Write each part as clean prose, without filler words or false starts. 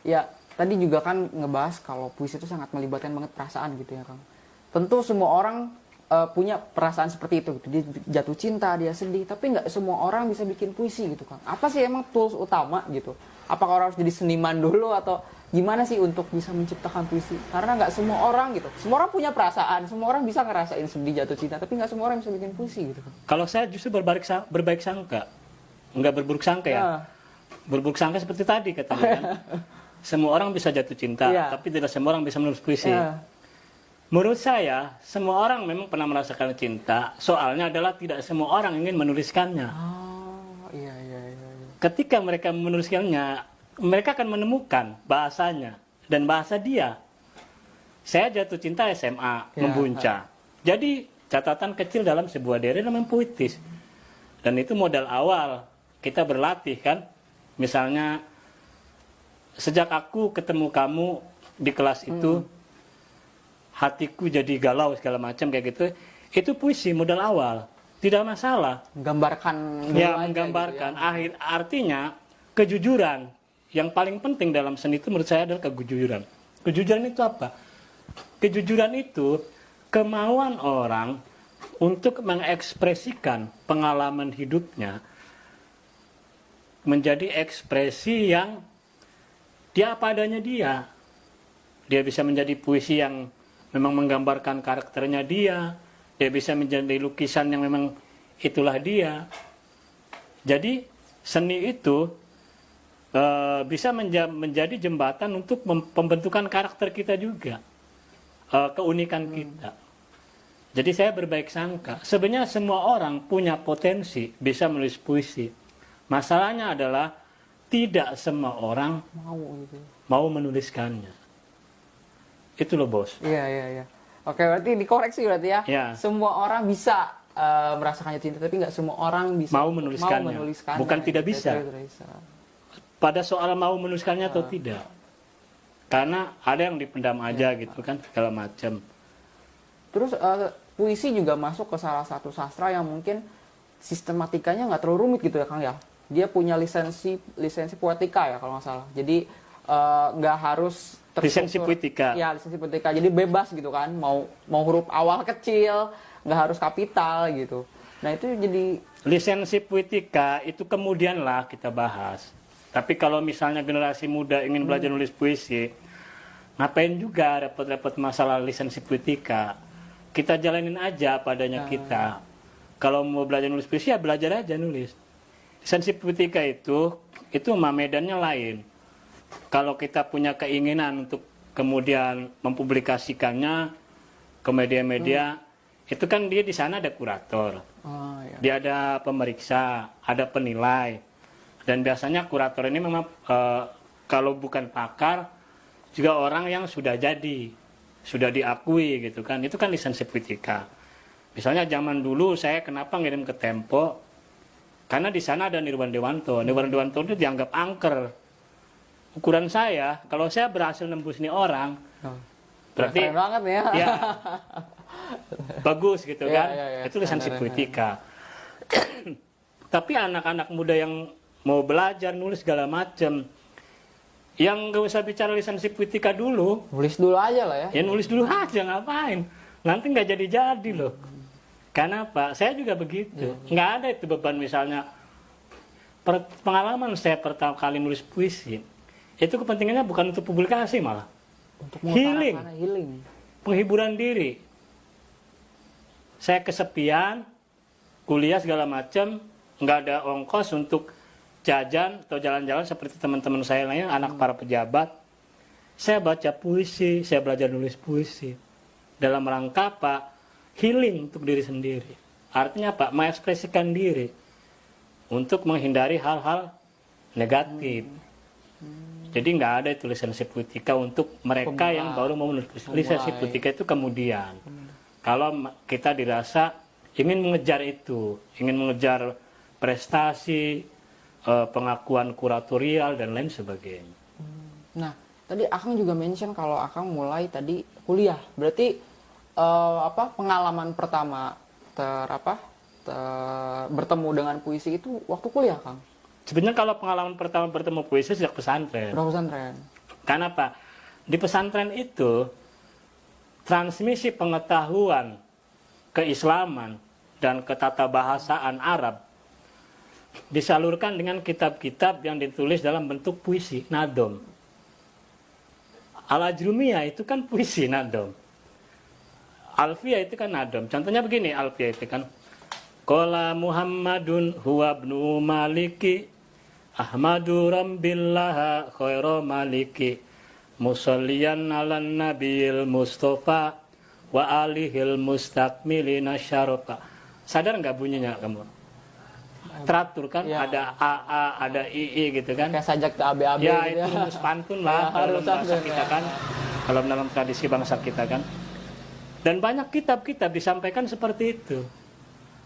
Ya, tadi juga kan ngebahas kalau puisi itu sangat melibatkan banget perasaan gitu ya, Kang. Tentu semua orang punya perasaan seperti itu gitu. Dia jatuh cinta, dia sedih, tapi nggak semua orang bisa bikin puisi gitu, Kang. Apa sih emang tools utama gitu? Apakah orang harus jadi seniman dulu atau gimana sih untuk bisa menciptakan puisi? Karena nggak semua orang gitu. Semua orang punya perasaan, semua orang bisa ngerasain sedih, jatuh cinta, tapi nggak semua orang bisa bikin puisi gitu, Kang. Kalau saya justru berbaik sangka, nggak berburuk sangka ya. Nah, Berburuk sangka seperti tadi katanya kan. Semua orang bisa jatuh cinta, Iya. tapi tidak semua orang bisa menulis puisi. ya. Menurut saya, semua orang memang pernah merasakan cinta. Soalnya adalah tidak semua orang ingin menuliskannya. Oh, iya. Ketika mereka menuliskannya, mereka akan menemukan bahasanya dan bahasa dia. Saya jatuh cinta SMA, Ya. membuncah. Jadi catatan kecil dalam sebuah deret namanya puitis. Dan itu modal awal kita berlatih kan. Misalnya sejak aku ketemu kamu di kelas itu, hatiku jadi galau segala macam kayak gitu. Itu puisi modal awal, tidak masalah. Menggambarkan dulu Ya, aja menggambarkan. gitu ya. Artinya kejujuran yang paling penting dalam seni itu menurut saya adalah kejujuran. Kejujuran itu apa? Kejujuran itu kemauan orang untuk mengekspresikan pengalaman hidupnya menjadi ekspresi yang dia apa adanya dia. Dia bisa menjadi puisi yang memang menggambarkan karakternya dia. Dia bisa menjadi lukisan yang memang itulah dia. Jadi seni itu bisa menjadi jembatan untuk pembentukan karakter kita juga. Keunikan kita. Jadi saya berbaik sangka. Sebenarnya semua orang punya potensi bisa menulis puisi. Masalahnya adalah tidak semua orang Mau gitu. mau menuliskannya. Itu loh bos. Iya. Oke, berarti dikoreksi berarti ya. Ya. Semua orang bisa merasakannya cinta, tapi nggak semua orang bisa Mau menuliskannya. Bukan tidak bisa. Tidak bisa. Pada soal mau menuliskannya atau tidak. Karena ada yang dipendam aja gitu kan, segala macam. Terus puisi juga masuk ke salah satu sastra yang mungkin sistematikanya nggak terlalu rumit gitu ya, Kang ya. Dia punya lisensi poetika ya kalau nggak salah. Jadi nggak harus Lisensi poetika. Ya, lisensi poetika. Jadi bebas gitu kan. Mau huruf awal kecil, nggak harus kapital gitu. Nah, itu jadi Lisensi poetika itu kemudian lah kita bahas. Tapi kalau misalnya generasi muda ingin belajar nulis puisi, ngapain juga repot-repot masalah lisensi poetika? Kita jalanin aja padanya kita. Kalau mau belajar nulis puisi ya belajar aja nulis. Lisensi poetika itu medannya lain. Kalau kita punya keinginan untuk kemudian mempublikasikannya ke media-media, itu kan dia di sana ada kurator, iya. dia ada pemeriksa, ada penilai, dan biasanya kurator ini memang kalau bukan pakar juga orang yang sudah diakui gitu kan, itu kan lisensi poetika. Misalnya zaman dulu saya kenapa ngirim ke Tempo, karena di sana ada Nirwan Dewanto. Nirwan Dewanto itu dianggap angker. Ukuran saya, kalau saya berhasil nembus nih orang, berarti keren banget ya. ya bagus gitu kan. Ya. Itu lisensi Keren. poetika. Tapi anak-anak muda yang mau belajar nulis segala macam, yang nggak usah bicara lisensi poetika dulu, Nulis dulu aja lah ya. ya nulis dulu aja, ngapain? Nanti nggak jadi loh. Karena apa? Saya juga begitu. Nggak ada itu beban misalnya. Pengalaman saya pertama kali nulis puisi, itu kepentingannya bukan untuk publikasi malah. Untuk Healing. Healing. Penghiburan diri. Saya kesepian, kuliah segala macam, nggak ada ongkos untuk jajan atau jalan-jalan seperti teman-teman saya lainnya, anak para pejabat. Saya baca puisi, saya belajar nulis puisi. Dalam rangka apa? Healing untuk diri sendiri. Artinya apa? Mengekspresikan diri untuk menghindari hal-hal negatif. Jadi nggak ada itu lisensi poetika untuk mereka yang baru mau menulis puisi. Lisensi poetika itu kemudian. Kalau kita dirasa ingin mengejar itu, ingin mengejar prestasi, pengakuan kuratorial dan lain sebagainya. Nah, tadi Akang juga mention kalau Akang mulai tadi kuliah. Berarti pengalaman pertama bertemu dengan puisi itu waktu kuliah, Kang? Sebenarnya kalau pengalaman pertama bertemu puisi sejak pesantren. Pesantren. Karena apa? Di pesantren itu transmisi pengetahuan keislaman dan ketatabahasaan Arab disalurkan dengan kitab-kitab yang ditulis dalam bentuk puisi, nadom. Al-Ajrumiyah itu kan puisi, nadom. Alfiyah itu kan nadom. Contohnya begini, Alfiyah itu kan Qala Muhammadun huwa ibnu Maliki Ahmadu Rambillaha khairu Maliki Musalliyan ala Nabil Mustafa wa alihil mustakmilina syarafa. Sadar nggak bunyinya kamu? Teratur kan, Ya. ada AA, ada II gitu kan. Kayak sajak ABAB Ya gitu itu rumus pantun lah kalau dalam bahasa kita kan, kalau dalam tradisi bangsa kita kan. Dan banyak kitab-kitab disampaikan seperti itu.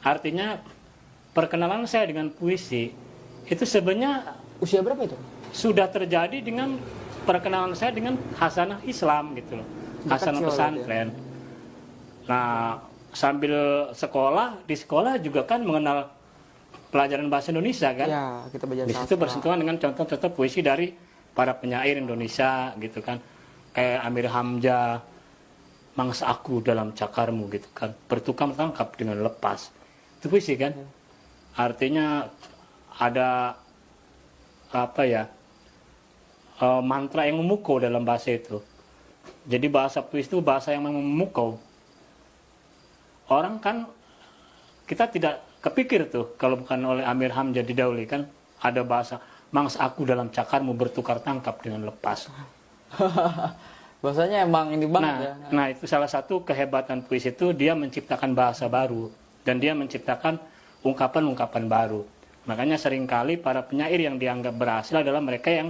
Artinya perkenalan saya dengan puisi itu sebenarnya Usia berapa itu? sudah terjadi dengan perkenalan saya dengan hasanah Islam gitu loh, hasanah kecil pesantren. Nah sambil sekolah, di sekolah juga kan mengenal pelajaran bahasa Indonesia kan. Ya, kita belajar Di situ sastra. bersentuhan dengan contoh-contoh puisi dari para penyair Indonesia gitu kan, kayak Amir Hamzah, mangsa aku dalam cakarmu gitu kan, bertukar tangkap dengan lepas, itu puisi kan. Artinya ada apa ya, mantra yang memukau dalam bahasa itu. Jadi bahasa puisi itu bahasa yang memukau. Orang kan kita tidak kepikir tuh kalau bukan oleh Amir Hamzah didahului kan, ada bahasa mangsa aku dalam cakarmu bertukar tangkap dengan lepas. Bahasanya emang ini banget ya. Nah itu salah satu kehebatan puisi itu, dia menciptakan bahasa baru dan dia menciptakan ungkapan-ungkapan baru. Makanya seringkali para penyair yang dianggap berhasil adalah mereka yang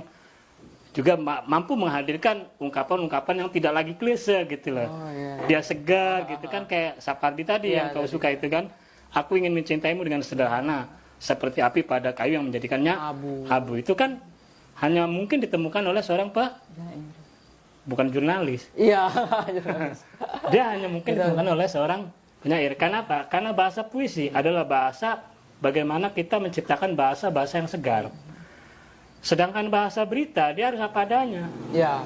juga mampu menghadirkan ungkapan-ungkapan yang tidak lagi klise gitu loh. Oh, iya. Dia segar gitu kan, kayak Sapardi tadi Iya, yang kau tadi. suka itu kan. Aku ingin mencintaimu dengan sederhana, seperti api pada kayu yang menjadikannya Abu. abu. Itu kan hanya mungkin ditemukan oleh seorang bukan jurnalis. Iya. Dia hanya mungkin ditemukan oleh seorang penyair. Karena apa? Karena bahasa puisi adalah bahasa bagaimana kita menciptakan bahasa-bahasa yang segar. Sedangkan bahasa berita dia harus apa adanya. Iya.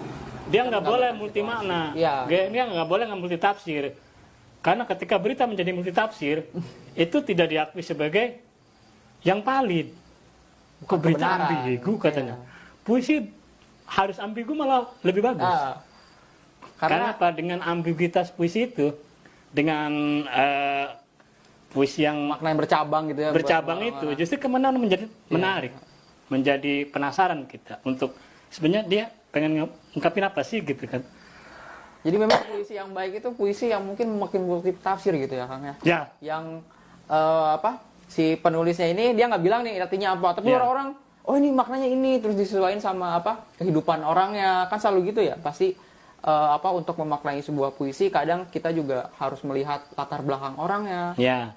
Dia nggak boleh multi makna. Iya. Dia nggak boleh multi tafsir. Karena ketika berita menjadi multi tafsir, itu tidak diakui sebagai yang valid. Kok berita kebenaran. ambigu katanya. Iya. Puisi harus ambigu malah lebih bagus. Ah. Karena apa? Dengan ambiguitas puisi itu, dengan puisi yang makna yang bercabang gitu ya. bercabang itu, justru kemenangan menjadi menarik, menjadi penasaran kita untuk sebenarnya dia pengen ngungkapin apa sih gitu kan. Jadi memang puisi yang baik itu puisi yang mungkin makin multi tafsir gitu ya Kang ya. Ya, Yang apa? Si penulisnya ini dia nggak bilang nih artinya apa, tapi Ya. orang-orang oh ini maknanya ini, terus disesuaikan sama apa kehidupan orangnya, kan selalu gitu ya pasti. Apa untuk memaknai sebuah puisi kadang kita juga harus melihat latar belakang orangnya, ya.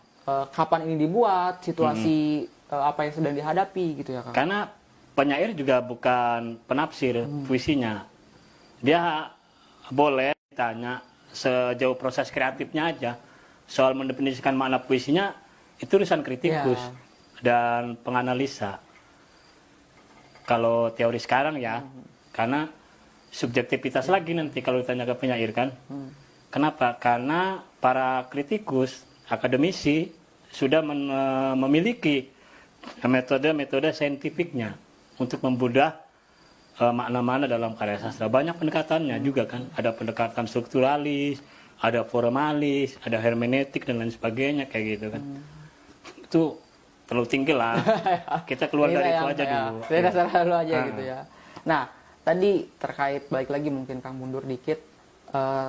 kapan ini dibuat, situasi apa yang sedang dihadapi gitu ya Kang. Karena penyair juga bukan penafsir puisinya. Dia boleh ditanya sejauh proses kreatifnya aja. Soal mendefinisikan makna puisinya itu urusan kritikus dan penganalisa. Kalau teori sekarang ya, karena subjektivitas lagi nanti kalau ditanya ke penyair kan. Kenapa? Karena para kritikus, akademisi sudah memiliki metode-metode saintifiknya untuk membedah makna-makna dalam karya sastra. Banyak pendekatannya juga kan. Ada pendekatan strukturalis, ada formalis, ada hermeneutik dan lain sebagainya kayak gitu kan. Itu terlalu tinggi lah. Kita keluar dari itu aja dulu. Saya dasar dulu aja Ah. gitu ya. Nah, tadi terkait balik lagi mungkin Kang mundur dikit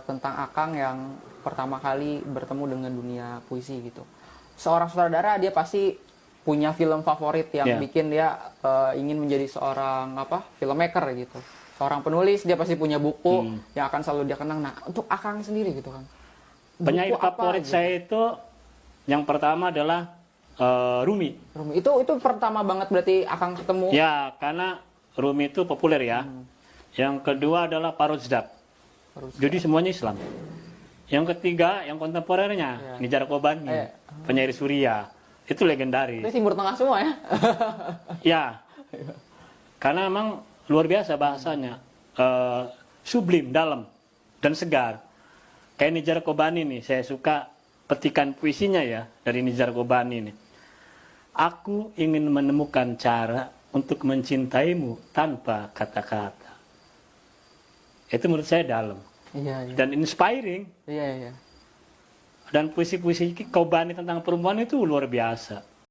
tentang Akang yang pertama kali bertemu dengan dunia puisi gitu. Seorang sutradara dia pasti punya film favorit yang Yeah. bikin dia ingin menjadi seorang apa filmmaker gitu. Seorang penulis dia pasti punya buku yang akan selalu dia kenang. Nah, untuk Akang sendiri gitu kan. Penyair Buku apa favorit gitu? saya itu yang pertama adalah Rumi. Rumi. Itu pertama banget berarti Akang ketemu. Ya, karena Rumi itu populer ya. Yang kedua adalah Paruzdak. Jadi semuanya Islam. Yang ketiga, yang kontemporernya, Nizar Qobani, penyair Suria. Itu legendaris. Itu Timur Tengah semua ya. Ya, karena memang luar biasa bahasanya. sublim, dalam, dan segar. Kayak Nizar Qobani nih, saya suka petikan puisinya ya, dari Nizar Qobani nih. Aku ingin menemukan cara untuk mencintaimu tanpa kata-kata. Itu menurut saya dalam. Iya, iya. Dan inspiring. Iya, iya. Dan puisi-puisi Qobani tentang perempuan itu luar biasa.